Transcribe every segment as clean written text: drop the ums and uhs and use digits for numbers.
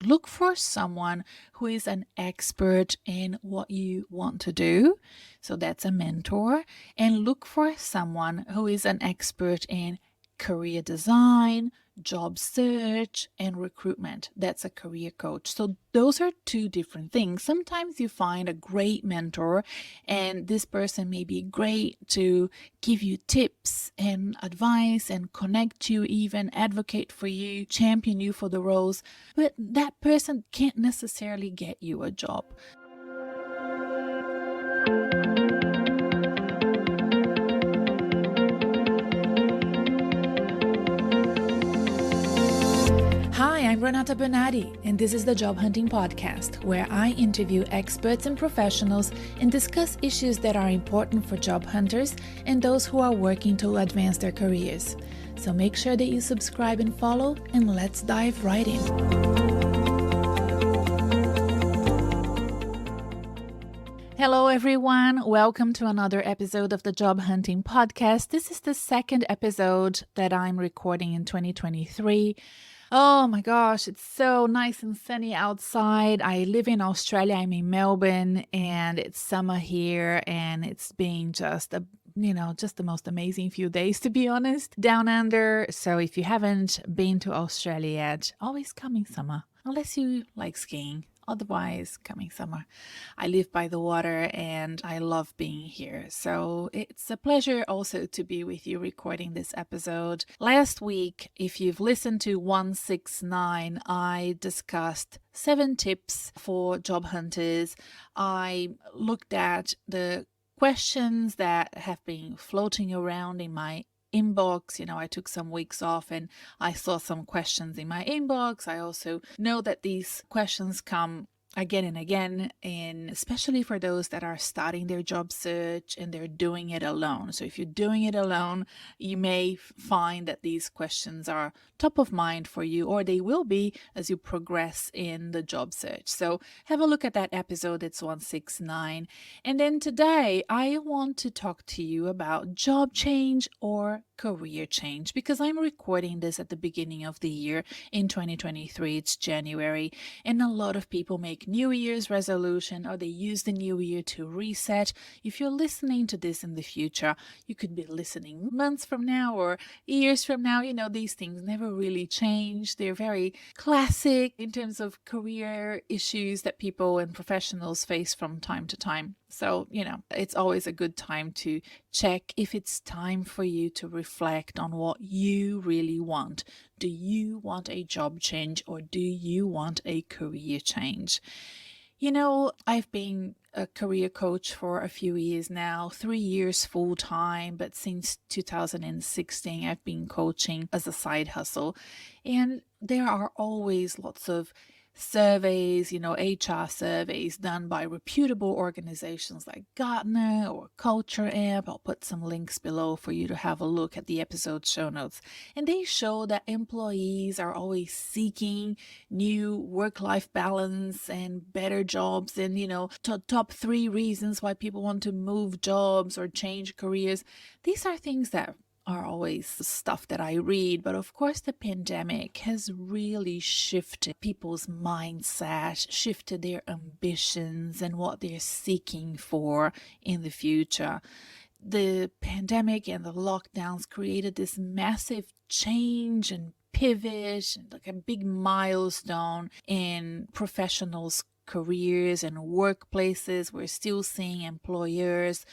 look for someone who is an expert in what you want to do. So that's a mentor. And look for someone who is an expert in career design, job search, and recruitment. That's a career coach. So those are two different things. Sometimes you find a great mentor, and this person may be great to give you tips and advice and connect you, even advocate for you, champion you for the roles, but that person can't necessarily get you a job. Hi, I'm Renata Bernarde, and this is the Job Hunting Podcast, where I interview experts and professionals and discuss issues that are important for job hunters and those who are working to advance their careers. So make sure that you subscribe and follow, and let's dive right in. Hello, everyone. Welcome to another episode of the Job Hunting Podcast. This is the second episode that I'm recording in 2023. Oh my gosh, it's so nice and sunny outside. I live in Australia. I'm in Melbourne, and it's summer here, and it's been just the most amazing few days, to be honest, down under. So if you haven't been to Australia yet, always coming summer, unless you like skiing. Otherwise, coming summer. I live by the water and I love being here. So it's a pleasure also to be with you recording this episode. Last week, if you've listened to 169, I discussed 7 tips for job hunters. I looked at the questions that have been floating around in my inbox. I took some weeks off and I saw some questions in my inbox. I also know that these questions come again and again, and especially for those that are starting their job search and they're doing it alone. So if you're doing it alone, you may find that these questions are top of mind for you, or they will be as you progress in the job search. So have a look at that episode. It's 169. And then today I want to talk to you about job change or career change, because I'm recording this at the beginning of the year in 2023. It's January, and a lot of people make New Year's resolution, or they use the new year to reset. If you're listening to this in the future, you could be listening months from now or years from now. These things never really change. They're very classic in terms of career issues that people and professionals face from time to time. So, it's always a good time to check if it's time for you to reflect on what you really want. Do you want a job change, or do you want a career change? I've been a career coach for a few years now, 3 years full time, but since 2016, I've been coaching as a side hustle. And there are always lots of surveys, HR surveys done by reputable organizations like Gartner or Culture Amp. I'll put some links below for you to have a look at the episode show notes. And they show that employees are always seeking new work-life balance and better jobs. And, top 3 reasons why people want to move jobs or change careers. These are things that are always stuff that I read. But of course, the pandemic has really shifted people's mindset, shifted their ambitions and what they're seeking for in the future. The pandemic and the lockdowns created this massive change and pivot, like a big milestone in professionals' careers and workplaces. We're still seeing employers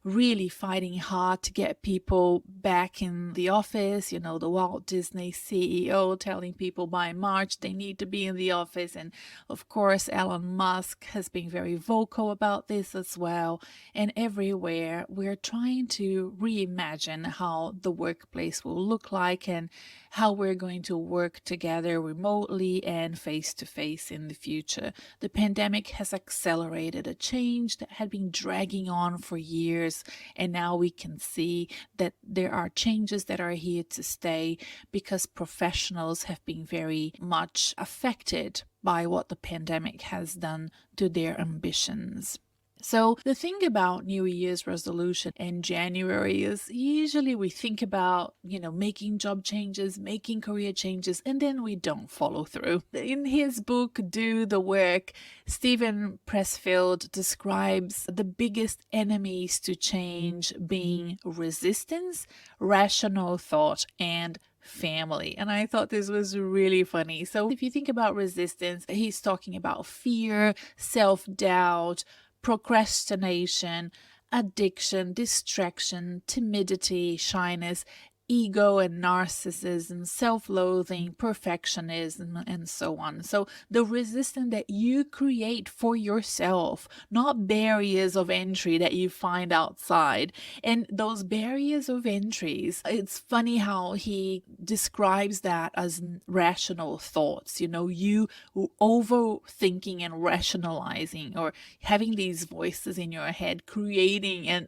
really fighting hard to get people back in the office. The Walt Disney CEO telling people by March they need to be in the office. And of course, Elon Musk has been very vocal about this as well. And everywhere, we're trying to reimagine how the workplace will look like and how we're going to work together remotely and face-to-face in the future. The pandemic has accelerated a change that had been dragging on for years, and now we can see that there are changes that are here to stay because professionals have been very much affected by what the pandemic has done to their ambitions. So the thing about New Year's resolution in January is usually we think about, making job changes, making career changes, and then we don't follow through. In his book, Do the Work, Steven Pressfield describes the biggest enemies to change being resistance, rational thought, and family. And I thought this was really funny. So if you think about resistance, he's talking about fear, self-doubt, procrastination, addiction, distraction, timidity, shyness, ego and narcissism, self-loathing, perfectionism, and so on. So the resistance that you create for yourself, not barriers of entry that you find outside. And those barriers of entries, it's funny how he describes that as rational thoughts, you overthinking and rationalizing, or having these voices in your head creating and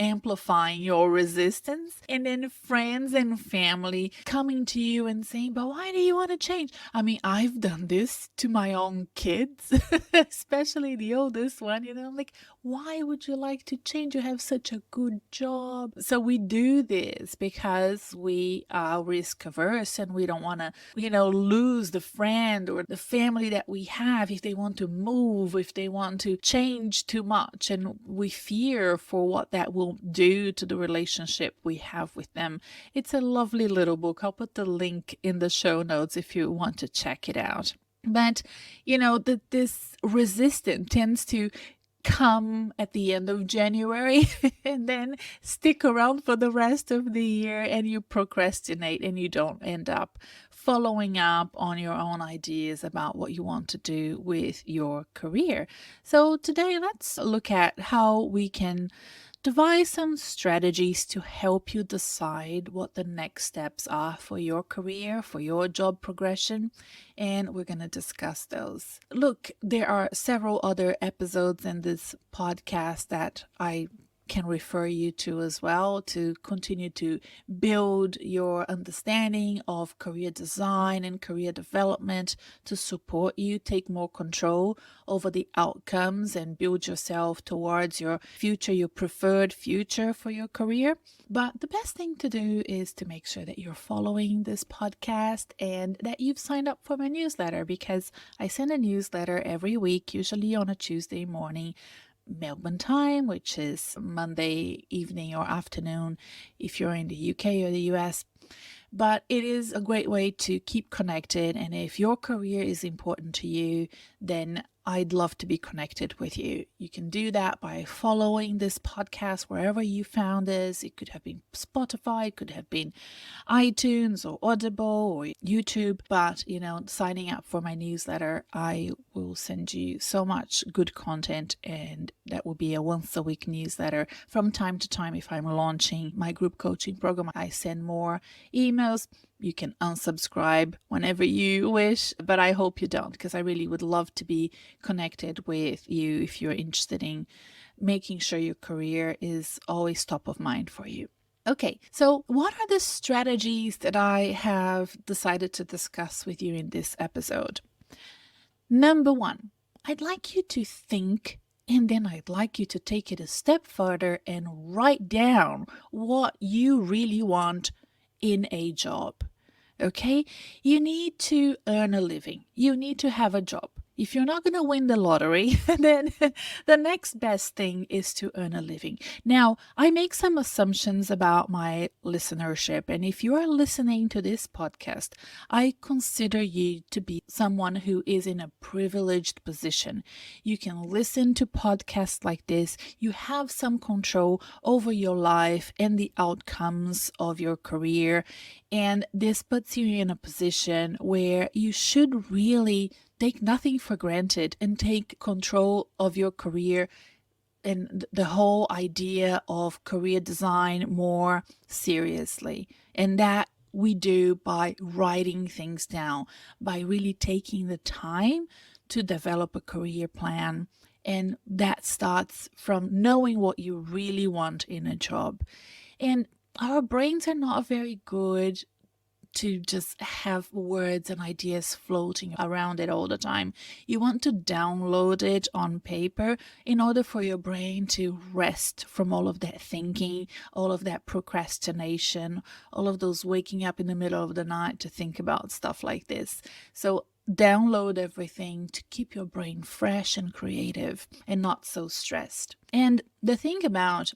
amplifying your resistance, and then friends and family coming to you and saying, but why do you want to change? I mean, I've done this to my own kids, especially the oldest one, like, why would you like to change? You have such a good job. So we do this because we are risk averse and we don't want to, lose the friend or the family that we have if they want to move, if they want to change too much. And we fear for what that will do to the relationship we have with them. It's a lovely little book. I'll put the link in the show notes if you want to check it out. But, this resistance tends to come at the end of January and then stick around for the rest of the year, and you procrastinate and you don't end up following up on your own ideas about what you want to do with your career. So today, let's look at how we can devise some strategies to help you decide what the next steps are for your career, for your job progression, and we're going to discuss those. Look, there are several other episodes in this podcast that I can refer you to as well to continue to build your understanding of career design and career development, to support you take more control over the outcomes and build yourself towards your future, your preferred future for your career. But the best thing to do is to make sure that you're following this podcast and that you've signed up for my newsletter, because I send a newsletter every week, usually on a Tuesday morning, Melbourne time, which is Monday evening or afternoon if you're in the UK or the US. But it is a great way to keep connected. And if your career is important to you, then I'd love to be connected with you. You can do that by following this podcast wherever you found this. It could have been Spotify, it could have been iTunes or Audible or YouTube. But, signing up for my newsletter, I will send you so much good content, and that will be a once a week newsletter. From time to time, if I'm launching my group coaching program, I send more emails. You can unsubscribe whenever you wish, but I hope you don't, because I really would love to be connected with you if you're interested in making sure your career is always top of mind for you. Okay, so what are the strategies that I have decided to discuss with you in this episode? Number one, I'd like you to think, and then I'd like you to take it a step further and write down what you really want in a job. Okay? You need to earn a living. You need to have a job. If you're not going to win the lottery, then the next best thing is to earn a living. Now, I make some assumptions about my listenership, and if you are listening to this podcast, I consider you to be someone who is in a privileged position. You can listen to podcasts like this. You have some control over your life and the outcomes of your career, and this puts you in a position where you should really take nothing for granted and take control of your career and the whole idea of career design more seriously. And that we do by writing things down, by really taking the time to develop a career plan. And that starts from knowing what you really want in a job. And our brains are not very good to just have words and ideas floating around it all the time. You want to download it on paper in order for your brain to rest from all of that thinking, all of that procrastination, all of those waking up in the middle of the night to think about stuff like this. So download everything to keep your brain fresh and creative and not so stressed. And the thing about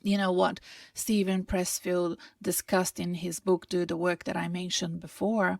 what Steven Pressfield discussed in his book, Do the Work, that I mentioned before,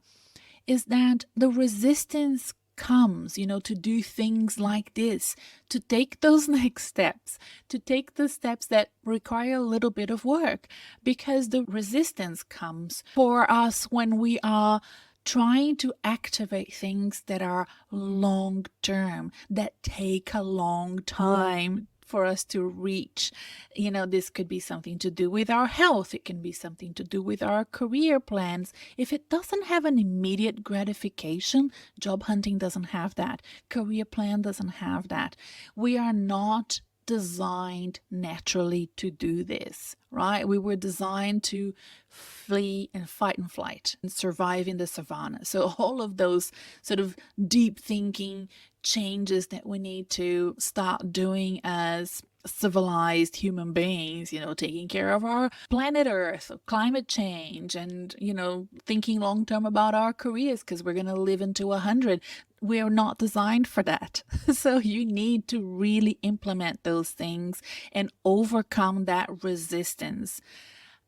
is that the resistance comes, to do things like this, to take those next steps, to take the steps that require a little bit of work, because the resistance comes for us when we are trying to activate things that are long term, that take a long time for us to reach. This could be something to do with our health. It can be something to do with our career plans. If it doesn't have an immediate gratification, job hunting doesn't have that. Career plan doesn't have that. We are not designed naturally to do this, right? We were designed to flee and fight and flight and survive in the savannah. So all of those sort of deep thinking changes that we need to start doing as civilized human beings, taking care of our planet Earth, climate change, and, thinking long term about our careers because we're going to live into 100. We are not designed for that. So you need to really implement those things and overcome that resistance.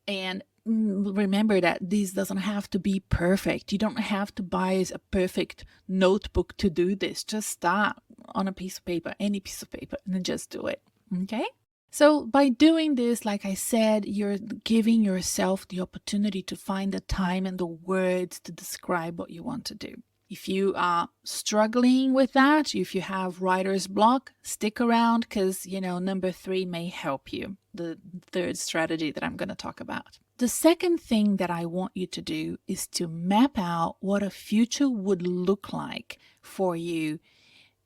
And remember that this doesn't have to be perfect. You don't have to buy a perfect notebook to do this. Just start on a piece of paper, any piece of paper, and then just do it. Okay? So by doing this, like I said, you're giving yourself the opportunity to find the time and the words to describe what you want to do. If you are struggling with that, if you have writer's block, stick around because, number 3 may help you, the third strategy that I'm going to talk about. The second thing that I want you to do is to map out what a future would look like for you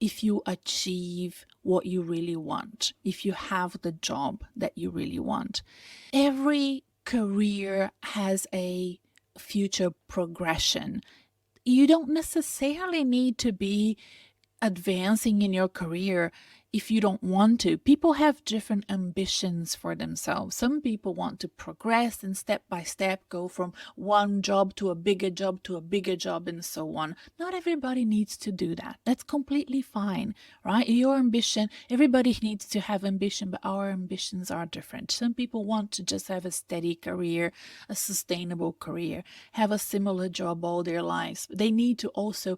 if you achieve what you really want, if you have the job that you really want. Every career has a future progression. You don't necessarily need to be advancing in your career if you don't want to. People have different ambitions for themselves. Some people want to progress and step by step go from one job to a bigger job to a bigger job and so on. Not everybody needs to do that. That's completely fine, right? Your ambition, everybody needs to have ambition, but our ambitions are different. Some people want to just have a steady career, a sustainable career, have a similar job all their lives. They need to also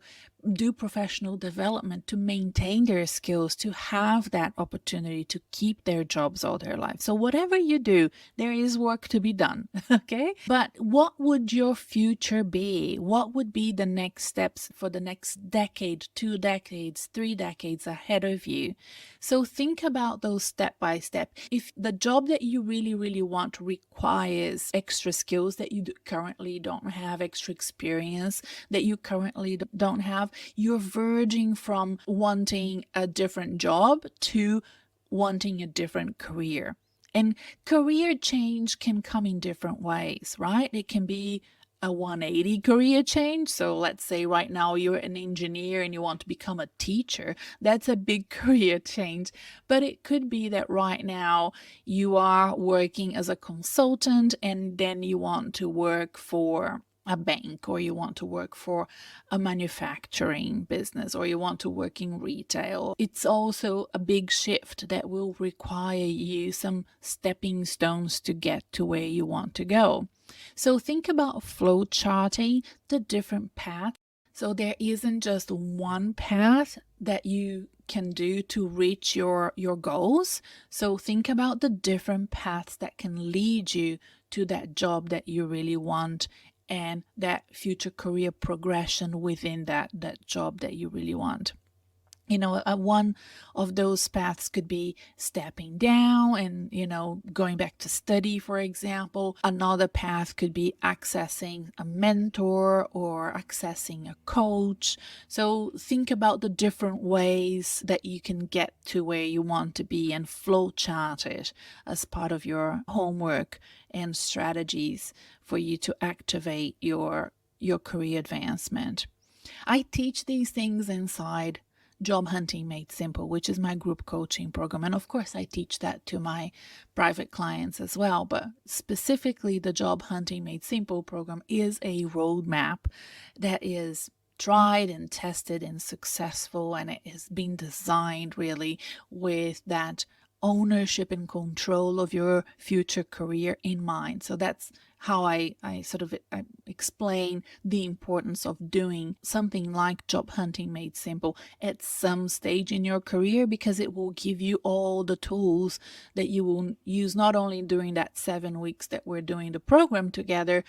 do professional development to maintain their skills, to have that opportunity to keep their jobs all their life. So whatever you do, there is work to be done, okay? But what would your future be? What would be the next steps for the next decade, 2 decades, 3 decades ahead of you? So think about those step by step. If the job that you really, really want requires extra skills that you currently don't have, extra experience that you currently don't have, you're verging from wanting a different job to wanting a different career. And career change can come in different ways, right? It can be a 180 career change. So let's say right now you're an engineer and you want to become a teacher. That's a big career change. But it could be that right now you are working as a consultant and then you want to work for a bank, or you want to work for a manufacturing business, or you want to work in retail. It's also a big shift that will require you some stepping stones to get to where you want to go. So think about flow charting the different paths. So there isn't just one path that you can do to reach your goals. So think about the different paths that can lead you to that job that you really want and that future career progression within that job that you really want. One of those paths could be stepping down and, going back to study, for example. Another path could be accessing a mentor or accessing a coach. So think about the different ways that you can get to where you want to be and flow chart it as part of your homework and strategies for you to activate your career advancement. I teach these things inside Job Hunting Made Simple, which is my group coaching program. And of course, I teach that to my private clients as well. But specifically, the Job Hunting Made Simple program is a roadmap that is tried and tested and successful, and it has been designed really with that ownership and control of your future career in mind. So that's how I explain the importance of doing something like Job Hunting Made Simple at some stage in your career, because it will give you all the tools that you will use not only during that 7 weeks that we're doing the program together,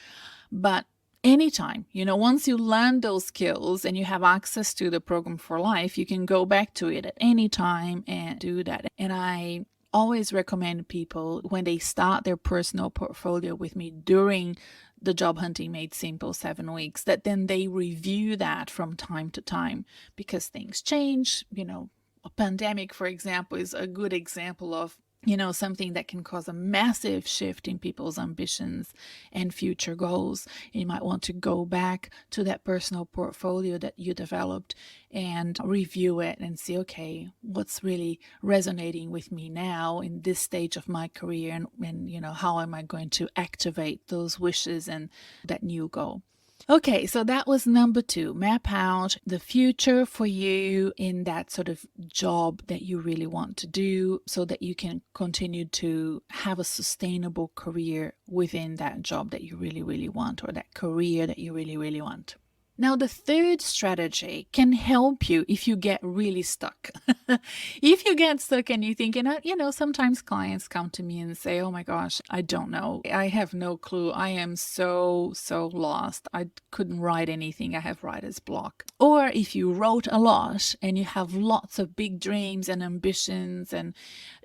but anytime. Once you learn those skills and you have access to the program for life, you can go back to it at any time and do that. And I always recommend people, when they start their personal portfolio with me during the Job Hunting Made Simple 7 weeks, that then they review that from time to time, because things change. A pandemic, for example, is a good example of something that can cause a massive shift in people's ambitions and future goals. You might want to go back to that personal portfolio that you developed and review it and see, okay, what's really resonating with me now in this stage of my career, and how am I going to activate those wishes and that new goal. Okay, so that was number 2. Map out the future for you in that sort of job that you really want to do, so that you can continue to have a sustainable career within that job that you really, really want, or that career that you really, really want. Now, the third strategy can help you if you get really stuck. If you get stuck and you're thinking, sometimes clients come to me and say, oh my gosh, I don't know. I have no clue. I am so lost. I couldn't write anything. I have writer's block. Or if you wrote a lot and you have lots of big dreams and ambitions, and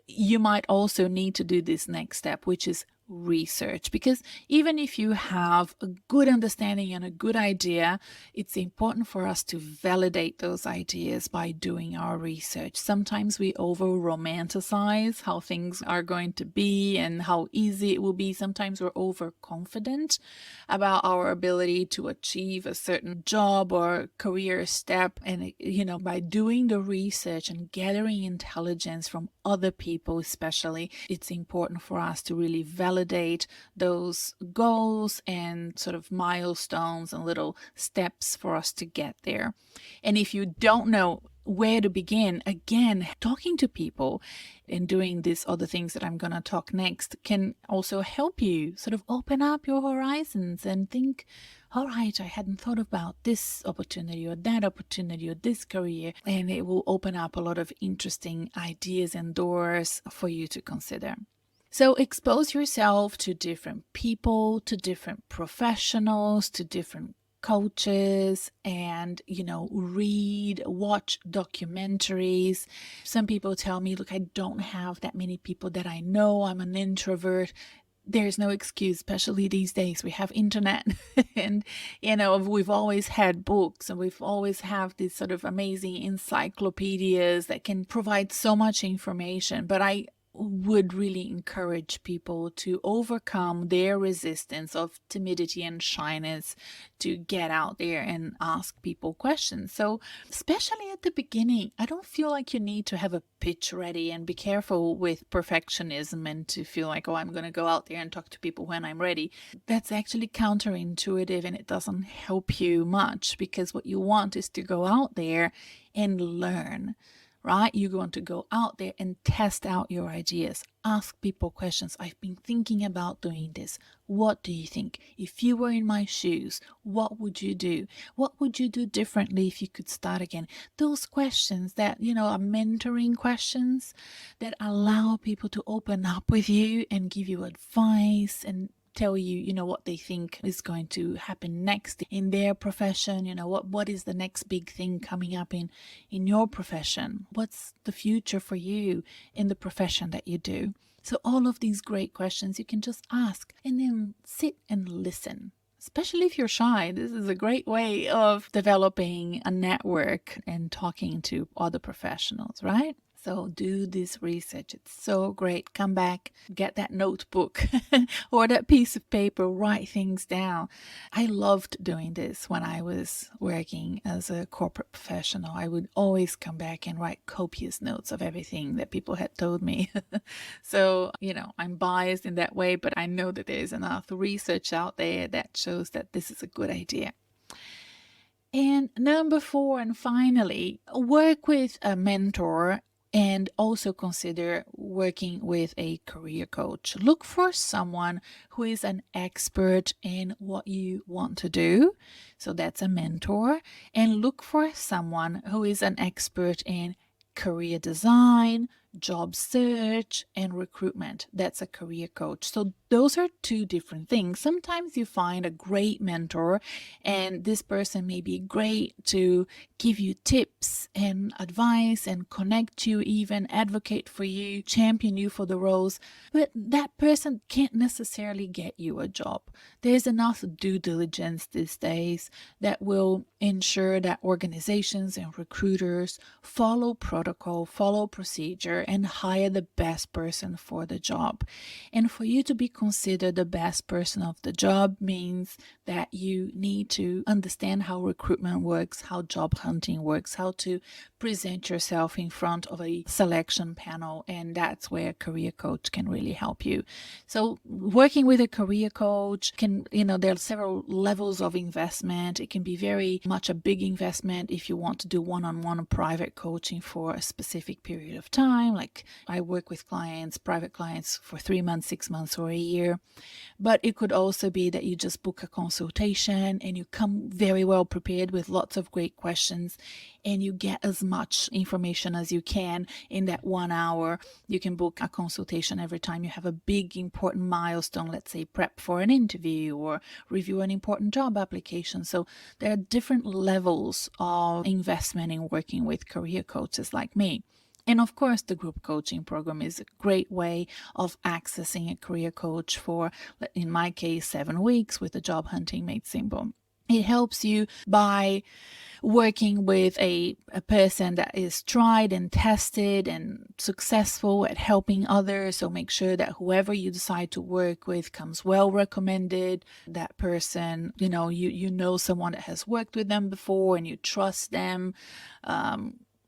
you might also need to do this next step, which is research. Because even if you have a good understanding and a good idea, it's important for us to validate those ideas by doing our research. Sometimes we over romanticize how things are going to be and how easy it will be. Sometimes we're overconfident about our ability to achieve a certain job or career step. And by doing the research and gathering intelligence from other people especially, it's important for us to really validate those goals and sort of milestones and little steps for us to get there. And if you don't know where to begin, again, talking to people and doing these other things that I'm going to talk next can also help you sort of open up your horizons and think, all right, I hadn't thought about this opportunity or that opportunity or this career, and it will open up a lot of interesting ideas and doors for you to consider. So expose yourself to different people, to different professionals, to different coaches, and read, watch documentaries. Some people tell me, look, I don't have that many people that I know. I'm an introvert. There's no excuse, especially these days. We have internet and, we've always had books, and we've always have these sort of amazing encyclopedias that can provide so much information. But I would really encourage people to overcome their resistance of timidity and shyness to get out there and ask people questions. So especially at the beginning, I don't feel like you need to have a pitch ready, and be careful with perfectionism and to feel like, oh, I'm going to go out there and talk to people when I'm ready. That's actually counterintuitive, and it doesn't help you much, because what you want is to go out there and learn. Right? You're going to go out there and test out your ideas. Ask people questions. I've been thinking about doing this. What do you think? If you were in my shoes, what would you do? What would you do differently if you could start again? Those questions that, are mentoring questions that allow people to open up with you and give you advice and tell you, what they think is going to happen next in their profession. What is the next big thing coming up in your profession? What's the future for you in the profession that you do? So all of these great questions you can just ask and then sit and listen. Especially if you're shy, this is a great way of developing a network and talking to other professionals, right? So do this research. It's so great. Come back, get that notebook or that piece of paper, write things down. I loved doing this when I was working as a corporate professional. I would always come back and write copious notes of everything that people had told me. So, I'm biased in that way, but I know that there's enough research out there that shows that this is a good idea. And number 4, and finally, work with a mentor and also consider working with a career coach. Look for someone who is an expert in what you want to do. So that's a mentor. And look for someone who is an expert in career design, job search, and recruitment. That's a career coach. So those are 2 different things. Sometimes you find a great mentor, and this person may be great to give you tips and advice and connect you, even advocate for you, champion you for the roles, but that person can't necessarily get you a job. There's enough due diligence these days that will ensure that organizations and recruiters follow protocol, follow procedure, and hire the best person for the job. And for you to be considered the best person of the job means that you need to understand how recruitment works, how job hunting works, how to present yourself in front of a selection panel, and that's where a career coach can really help you. So working with a career coach can, there are several levels of investment. It can be very much a big investment if you want to do one-on-one private coaching for a specific period of time. Like I work with private clients for 3 months, 6 months, or a year. But it could also be that you just book a consultation and you come very well prepared with lots of great questions, and you get as much information as you can in that 1 hour. You can book a consultation every time you have a big important milestone, let's say prep for an interview or review an important job application. So there are different levels of investment in working with career coaches like me. And of course, the group coaching program is a great way of accessing a career coach for, in my case, 7 weeks with the Job Hunting Made Simple. It helps you by working with a person that is tried and tested and successful at helping others. So make sure that whoever you decide to work with comes well recommended. That person, you know someone that has worked with them before and you trust them.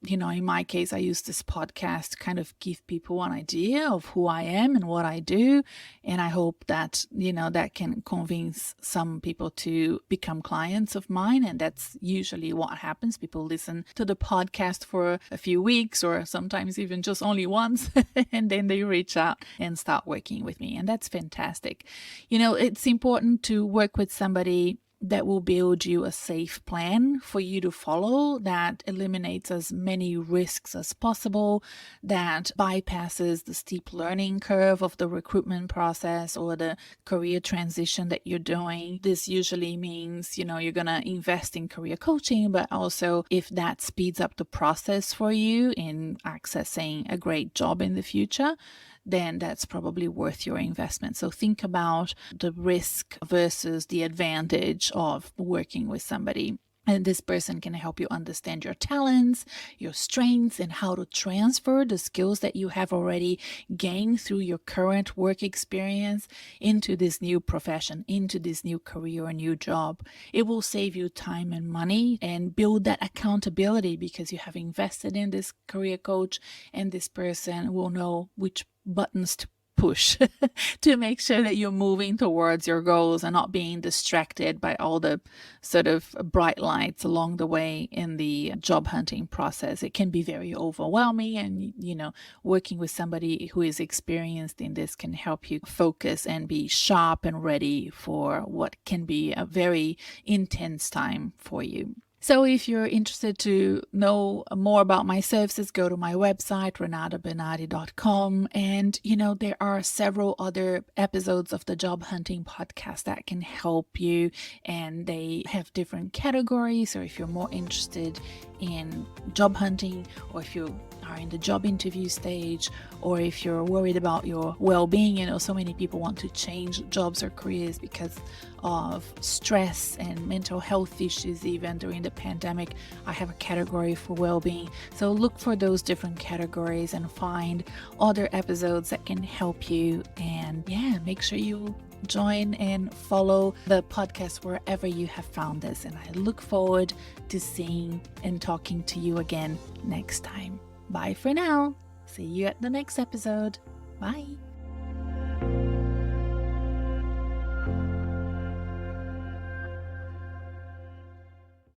In my case, I use this podcast to kind of give people an idea of who I am and what I do. And I hope that, that can convince some people to become clients of mine. And that's usually what happens. People listen to the podcast for a few weeks or sometimes even just only once. And then they reach out and start working with me. And that's fantastic. It's important to work with somebody that will build you a safe plan for you to follow that eliminates as many risks as possible, that bypasses the steep learning curve of the recruitment process or the career transition that you're doing. This usually means, you're going to invest in career coaching, but also if that speeds up the process for you in accessing a great job in the future, then that's probably worth your investment. So think about the risk versus the advantage of working with somebody. And this person can help you understand your talents, your strengths, and how to transfer the skills that you have already gained through your current work experience into this new profession, into this new career or new job. It will save you time and money and build that accountability because you have invested in this career coach, and this person will know which buttons to push to make sure that you're moving towards your goals and not being distracted by all the sort of bright lights along the way in the job hunting process. It can be very overwhelming, and working with somebody who is experienced in this can help you focus and be sharp and ready for what can be a very intense time for you. So if you're interested to know more about my services, go to my website, renatabernarde.com. And, there are several other episodes of the Job Hunting podcast that can help you. And they have different categories. So if you're more interested in job hunting, or if you are in the job interview stage, or if you're worried about your well-being, so many people want to change jobs or careers because of stress and mental health issues. Even during the pandemic, I have a category for well-being. So look for those different categories and find other episodes that can help you. And make sure you join and follow the podcast wherever you have found this. And I look forward to seeing and talking to you again next time. Bye for now. See you at the next episode. Bye.